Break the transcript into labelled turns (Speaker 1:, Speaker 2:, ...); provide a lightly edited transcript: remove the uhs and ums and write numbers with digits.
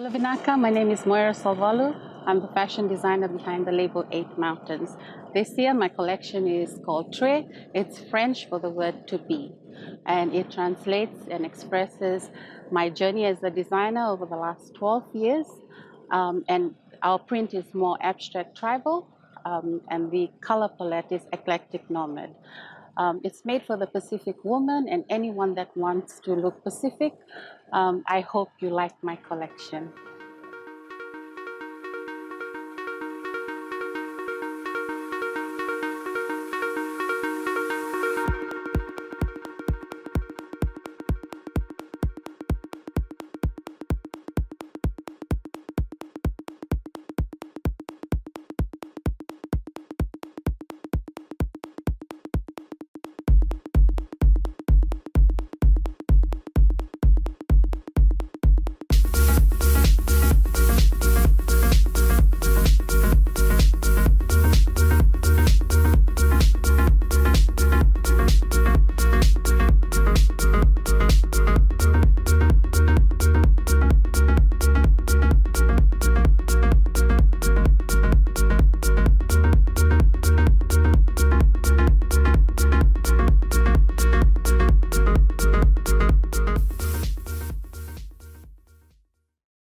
Speaker 1: Hello Vinaka, my name is Moira Salvalu. I'm the fashion designer behind the label 8 Mountains. This year my collection is called Tre. It's French for the word to be, and it translates and expresses my journey as a designer over the last 12 years. And our print is more abstract tribal, and the color palette is eclectic nomad. It's made for the Pacific woman and anyone that wants to look Pacific. I hope you like my collection.